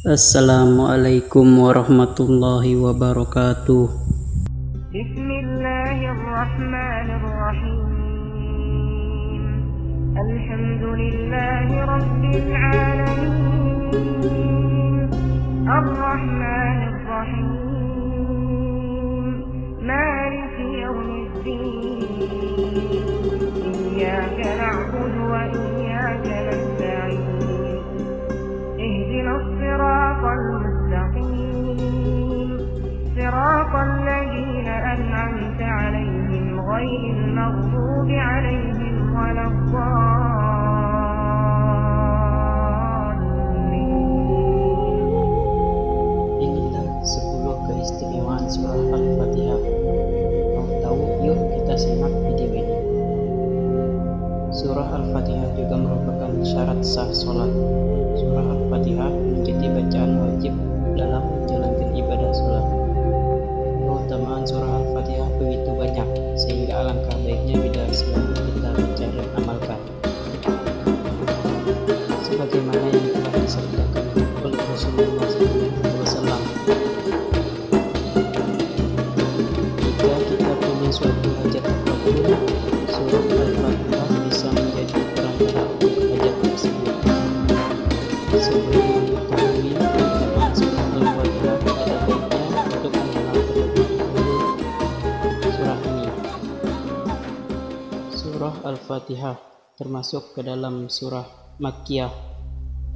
Assalamualaikum warahmatullahi wabarakatuh. Bismillahirrahmanirrahim. Alhamdulillahi rabbil alamin. Ar-Rahmanir-Rahim. Maliki yawmiddin. Iyyaka na'budu wa iyyaka nasta'in. Ihdinas siratal mustaqim. Siratal ladzina an'amta 'alaihim ghairil maghdubi 'alaihim waladdallin. Inilah 10 keistimewaan surah Al-Fatihah. Mau tahu? Yuk kita simak video ini. Surah Al-Fatihah juga merupakan syarat sah sholat. Surah Al-Fatihah menjadi bacaan wajib dalam menjalankan ibadah sholat. Keutamaan surah Al-Fatihah begitu banyak, sehingga alangkah baiknya bila selalu kita baca dan amalkan. Sebagaimana yang telah disabdakan oleh Rasulullah SAW, jika kita punya suatu hajat apapun, surah Al-Fatihah bisa menjadi perantara untuk hajat tersebut. Sebelum mengetahui keutamaan surah Al-Fatihah, ada baiknya untuk mengenal terlebih dahulu surah ini. Surah Al-Fatihah termasuk ke dalam surah Makkiyah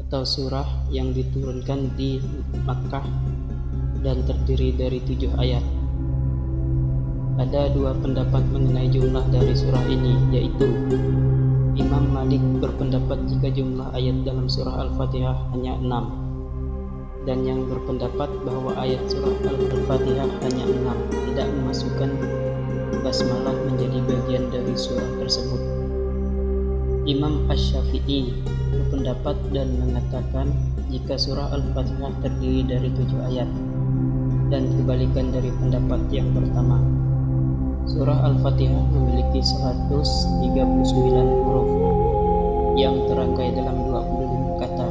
atau surah yang diturunkan di Makkah dan terdiri dari 7 ayat. Ada 2 pendapat mengenai jumlah dari surah ini, yaitu Imam Malik berpendapat jika jumlah ayat dalam surah Al-Fatihah hanya 6, dan yang berpendapat bahwa ayat surah Al-Fatihah hanya 6 tidak memasukkan basmalah menjadi bagian dari surah tersebut. Imam Asy-Syafi'i berpendapat dan mengatakan jika surah Al-Fatihah terdiri dari 7 ayat, dan kebalikan dari pendapat yang pertama. Surah Al-Fatihah memiliki 139 huruf yang terangkai dalam 25 kata.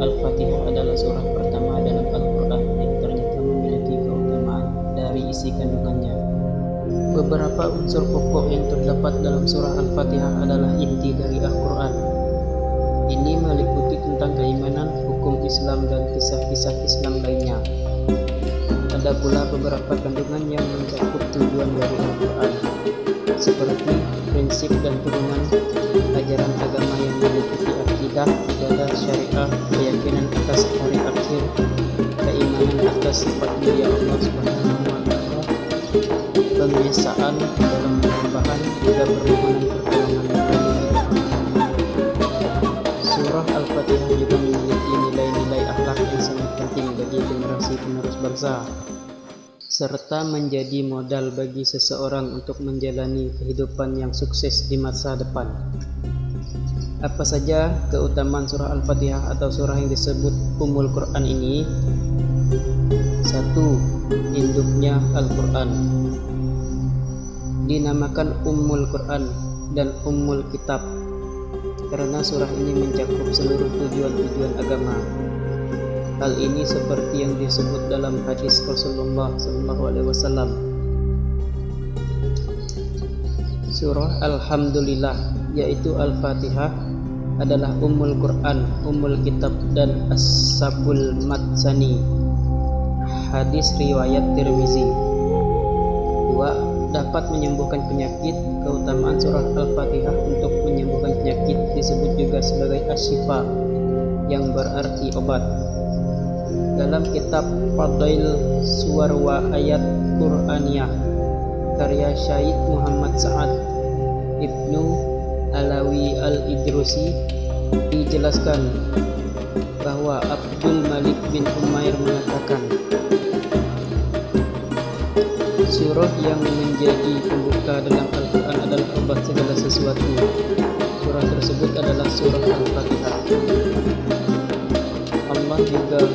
Al-Fatihah adalah surah pertama dalam Al-Quran yang ternyata memiliki keutamaan dari isi kandungannya. Beberapa unsur pokok yang terdapat dalam surah Al-Fatihah adalah inti dari Al-Quran. Ini meliputi tentang keimanan, hukum Islam, dan kisah-kisah Islam lainnya. Ada pula beberapa kandungan yang mencakup tujuan dari Al-Quran, seperti prinsip dan turunan ajaran agama yang meliputi akidah, ibadah, syariah, keyakinan atas hari akhir, keimanan atas sifat mulia Allah Subhanahu wa Ta'ala, pengesaan dalam penyembahan, juga permohonan pertolongan dari Allah. Surah Al-Fatihah juga memiliki nilai-nilai akhlak yang sangat penting bagi generasi penerus bangsa, serta menjadi modal bagi seseorang untuk menjalani kehidupan yang sukses di masa depan. Apa saja keutamaan surah Al-Fatihah atau surah yang disebut Ummul Quran ini? 1. Induknya Al-Quran. Dinamakan Ummul Quran dan Ummul Kitab karena surah ini mencakup seluruh tujuan-tujuan agama. Hal ini seperti yang disebut dalam hadis Rasulullah SAW. Surah Alhamdulillah, yaitu Al-Fatihah, adalah Ummul Quran, Ummul Kitab, dan As-Sabul Matsani. Hadis riwayat Tirmizi. 2. Dapat menyembuhkan penyakit. Keutamaan surah Al-Fatihah untuk menyembuhkan penyakit disebut juga sebagai Asy-Syifa, yang berarti obat. Dalam kitab Fadail Suwar wa Ayat Qur'aniyah karya Syekh Muhammad Sa'ad Ibnu Alawi Al-Idrusi dijelaskan bahwa Abdul Malik bin Umair mengatakan, surah yang menjadi pembuka dalam Al-Quran adalah obat segala sesuatu. Surah tersebut adalah surah Al-Fatihah. Allah juga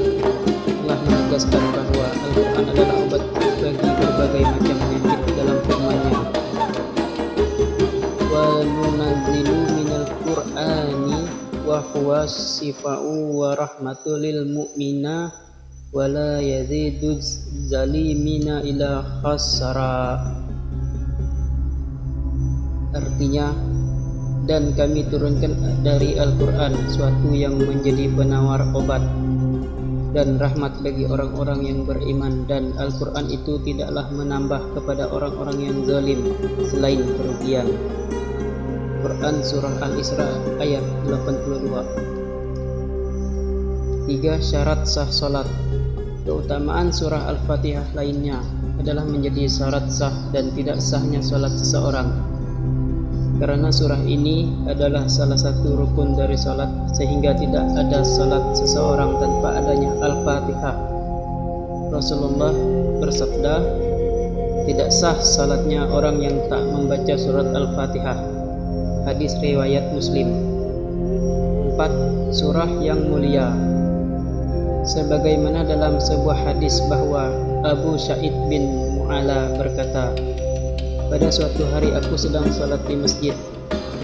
telah menegaskan bahwa Al-Quran adalah obat bagi berbagai macam penyakit dalam firman-Nya. Wa nunazzilu minal Qur'ani wa huwa wasifa'u wa rahmatu lil mu'mina wa la yazidu zalimina ila khasara. Artinya, dan kami turunkan dari Al-Quran suatu yang menjadi penawar obat dan rahmat bagi orang-orang yang beriman, dan Al-Quran itu tidaklah menambah kepada orang-orang yang zalim selain kerugian. Quran Surah Al-Isra ayat 82. 3. Syarat sah salat. Keutamaan surah Al-Fatihah lainnya adalah menjadi syarat sah dan tidak sahnya salat seseorang, karena surah ini adalah salah satu rukun dari salat, sehingga tidak ada salat seseorang tanpa adanya Al-Fatihah. Rasulullah bersabda, tidak sah salatnya orang yang tak membaca surat Al-Fatihah. Hadis riwayat Muslim. 4. Surah yang mulia. Sebagaimana dalam sebuah hadis bahwa Abu Sa'id bin Mu'ala berkata, pada suatu hari aku sedang salat di masjid.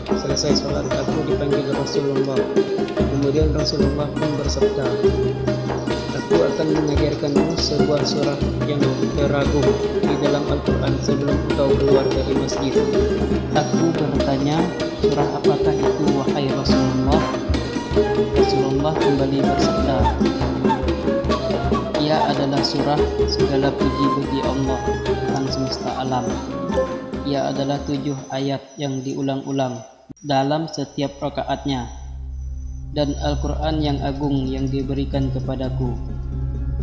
Selesai salat aku dipanggil Rasulullah. Kemudian Rasulullah pun bersabda, aku akan mengajarkanmu sebuah surah yang teragung di dalam Al-Quran sebelum engkau keluar dari masjid. Aku bertanya, surah apakah itu wahai Rasulullah? Rasulullah kembali bersabda, ia adalah surah segala puji bagi Allah Tuhan semesta alam. Ia adalah 7 ayat yang diulang-ulang dalam setiap rakaatnya, dan Al-Quran yang agung yang diberikan kepadaku.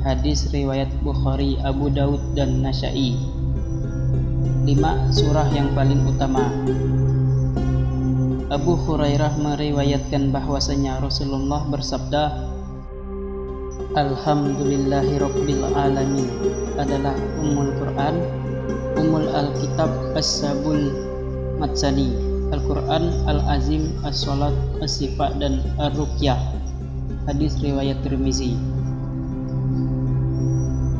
Hadis riwayat Bukhari, Abu Daud, dan Nasa'i. 5. Surah yang paling utama. Abu Hurairah meriwayatkan bahwasanya Rasulullah bersabda, Alhamdulillahi Rabbil Alamin adalah Ummul Quran, Ummul Alkitab, As-Sabul Matsani, Al-Quran, Al-Azim, As-Salat, As-Sifat, dan Ar-Ruqyah. Hadis riwayat Tirmizi.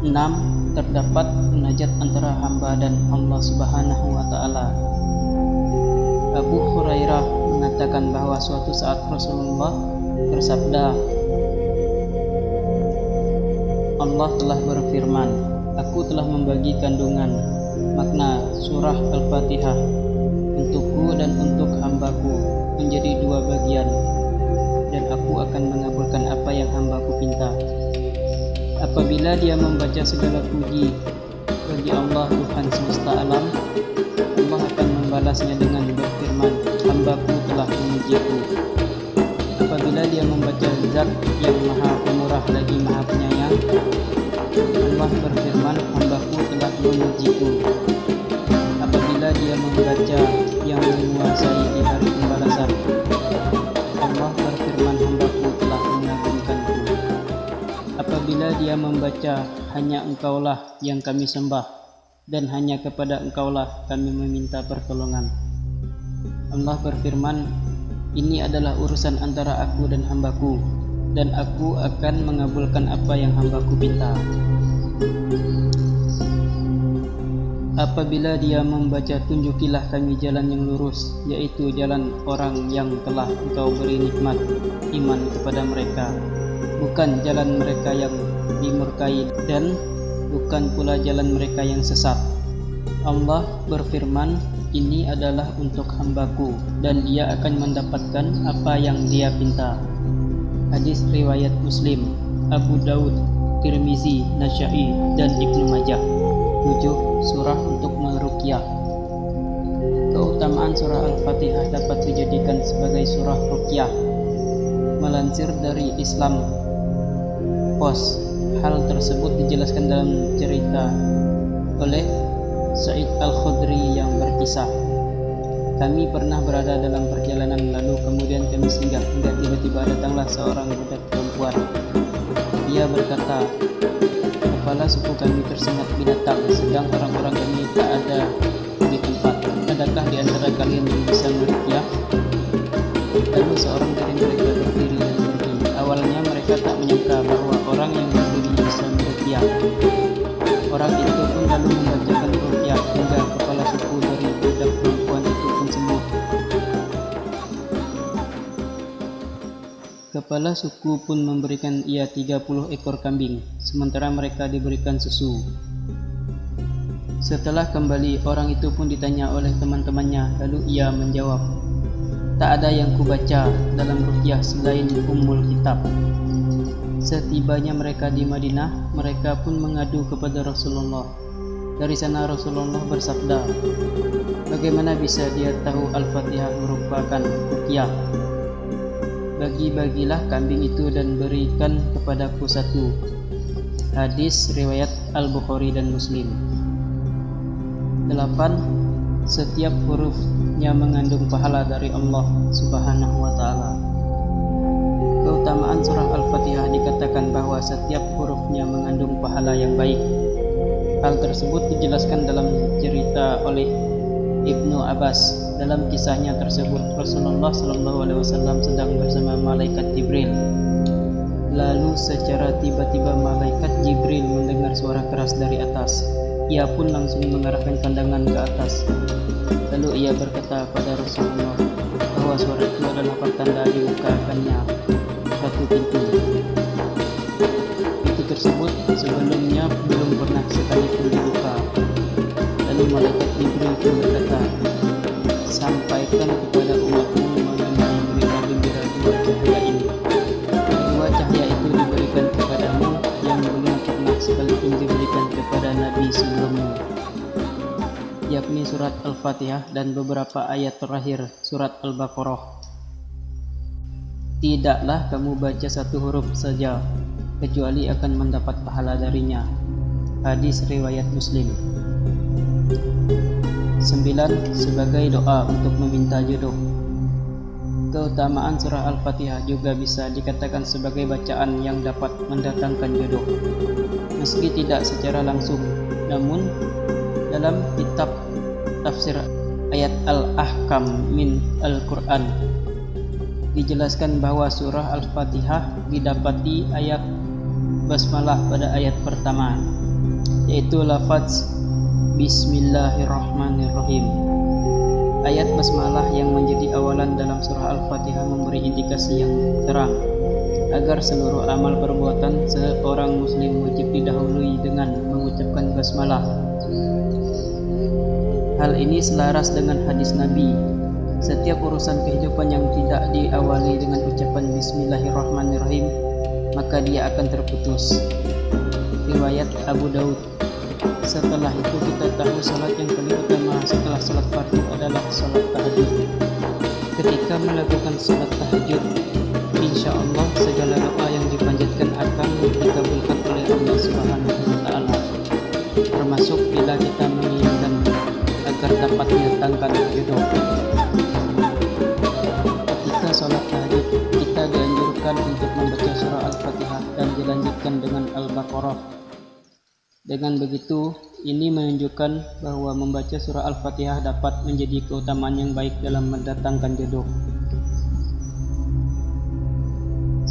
6. Terdapat munajat antara hamba dan Allah Subhanahu wa Ta'ala. Abu Hurairah mengatakan bahwa suatu saat Rasulullah bersabda, Allah telah berfirman, aku telah membagi kandungan makna surah Al-Fatihah untukku dan untuk hambaku menjadi 2 bagian, dan aku akan mengabulkan apa yang hambaku pinta. Apabila dia membaca segala puji bagi Allah Tuhan semesta alam, Allah akan membalasnya dengan berfirman, hambaku telah memujiku. Apabila dia membaca zat yang maha pemurah lagi maha penyayang, Allah berfirman, hambaku telah memujiku. Apabila dia membaca yang menguasai di hari pembalasan, Allah berfirman, hambaku telah mengagungkanku. Apabila dia membaca hanya engkaulah yang kami sembah, dan hanya kepada engkaulah kami meminta pertolongan, Allah berfirman, ini adalah urusan antara aku dan hambaku, dan aku akan mengabulkan apa yang hambaku pinta. Apabila dia membaca, tunjukilah kami jalan yang lurus, yaitu jalan orang yang telah engkau beri nikmat iman kepada mereka, bukan jalan mereka yang dimurkai, dan bukan pula jalan mereka yang sesat. Allah berfirman, ini adalah untuk hambaku, dan dia akan mendapatkan apa yang dia pinta. Hadis riwayat Muslim, Abu Daud, Tirmizi, Nasa'i, dan Ibnu Majah. 7. Surah untuk meruqyah. Keutamaan surah Al-Fatihah dapat dijadikan sebagai surah ruqyah. Melansir dari Islam Post, hal tersebut dijelaskan dalam cerita oleh Sa'id Al-Khudri yang berkisah, kami pernah berada dalam perjalanan, lalu kemudian kami singgah hingga tiba-tiba datanglah seorang budak perempuan. Dia berkata, kepala suku kami tersengat binatang, sedang orang-orang kami tak ada di tempat. Adakah di antara kalian yang bisa meruqyah? Lalu seorang dari mereka berdiri dan pergi. Awalnya mereka tak menyangka bahwa orang yang berdiri bisa meruqyah. Orang itu pun lalu membacakan ruqyah hingga kepala suku dari budak perempuan itu pun sembuh. Kepala suku pun memberikan ia 30 ekor kambing, sementara mereka diberikan susu. Setelah kembali, orang itu pun ditanya oleh teman-temannya, lalu ia menjawab, "Tak ada yang kubaca dalam ruqyah selain Ummul Kitab." Setibanya mereka di Madinah, mereka pun mengadu kepada Rasulullah. Dari sana Rasulullah bersabda, "Bagaimana bisa dia tahu Al-Fatihah merupakan ruqyah? Bagi-bagilah kambing itu dan berikan kepadaku satu." Hadis riwayat Al-Bukhari dan Muslim. 8. Setiap hurufnya mengandung pahala dari Allah Subhanahu wa Ta'ala. Keutamaan surah Al-Fatihah dikatakan bahwa setiap hurufnya mengandung pahala yang baik. Hal tersebut dijelaskan dalam cerita oleh Ibnu Abbas. Dalam kisahnya tersebut, Rasulullah SAW sedang bersama malaikat Jibril. Lalu secara tiba-tiba malaikat Jibril mendengar suara keras dari atas. Ia pun langsung mengarahkan pandangan ke atas. Lalu ia berkata pada Rasulullah bahwa suara itu adalah pertanda dibukakannya satu pintu. Pintu tersebut sebelumnya belum pernah sekalipun dibuka. Lalu malaikat Jibril pun berkata, "Sampaikan kepada umatmu mengenai berita gembira dua cahaya ini. Dua cahaya itu diberikan kepadamu yang belum pernah sekalipun diberikan kepada Nabi sebelummu, yakni surat Al-Fatihah dan beberapa ayat terakhir surat Al-Baqarah. Tidaklah kamu baca satu huruf saja, kecuali akan mendapat pahala darinya." Hadis riwayat Muslim. 9. Sebagai doa untuk meminta jodoh. Keutamaan surah Al-Fatihah juga bisa dikatakan sebagai bacaan yang dapat mendatangkan jodoh, meski tidak secara langsung. Namun dalam kitab tafsir ayat Al-Ahkam min Al-Quran dijelaskan bahwa surah Al-Fatihah didapati ayat basmalah pada ayat pertama, yaitu lafaz Bismillahirrahmanirrahim. Ayat basmalah yang menjadi awalan dalam surah Al-Fatihah memberi indikasi yang terang agar seluruh amal perbuatan seorang muslim wajib didahului dengan mengucapkan basmalah. Hal ini selaras dengan hadis Nabi, setiap urusan kehidupan yang tidak diawali dengan ucapan Bismillahirrahmanirrahim, maka dia akan terputus. Riwayat Abu Daud. Setelah itu kita tahu salat yang paling utama setelah salat fardu adalah salat tahajud. Ketika melakukan salat tahajud, insya Allah segala doa yang dipanjatkan akan dikabulkan oleh Allah Subhanahu wa Ta'ala, termasuk bila kita menginginkan agar dapat mendatangkan jodoh. Ketika salat tahajud, kita dianjurkan untuk membaca surah Al-Fatihah dan dilanjutkan dengan Al-Baqarah. Dengan begitu, ini menunjukkan bahwa membaca surah Al-Fatihah dapat menjadi keutamaan yang baik dalam mendatangkan jodoh.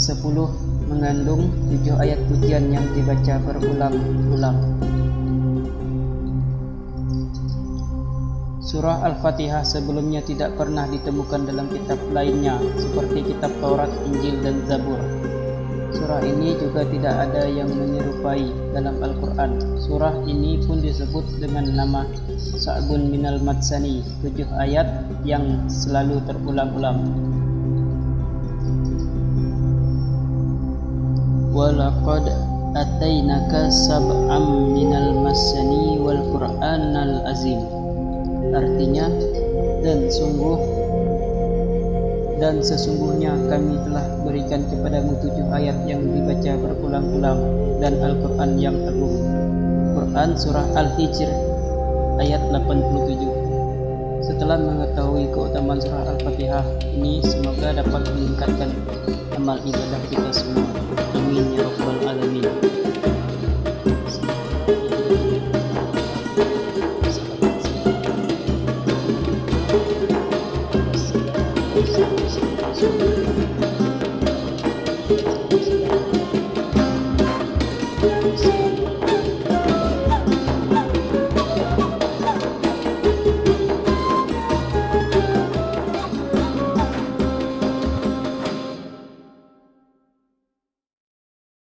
10. Mengandung 7 ayat pujian yang dibaca berulang-ulang. Surah Al-Fatihah sebelumnya tidak pernah ditemukan dalam kitab lainnya seperti kitab Taurat, Injil, dan Zabur. Surah ini juga tidak ada yang menyerupai dalam Al-Quran. Surah ini pun disebut dengan nama Sa'bun Minal Matsani, 7 ayat yang selalu terulang-ulang. Walaqad atainaka sab'am minal masani wal Qur'anal azim. Artinya, dan sesungguhnya kami telah berikan kepadamu 7 ayat yang dibaca berulang-ulang dan Al-Quran yang agung. Quran Surah Al-Hijr ayat 87. Setelah mengetahui keutamaan surah Al-Fatihah ini, semoga dapat meningkatkan amal ibadah kita semua. Amin ya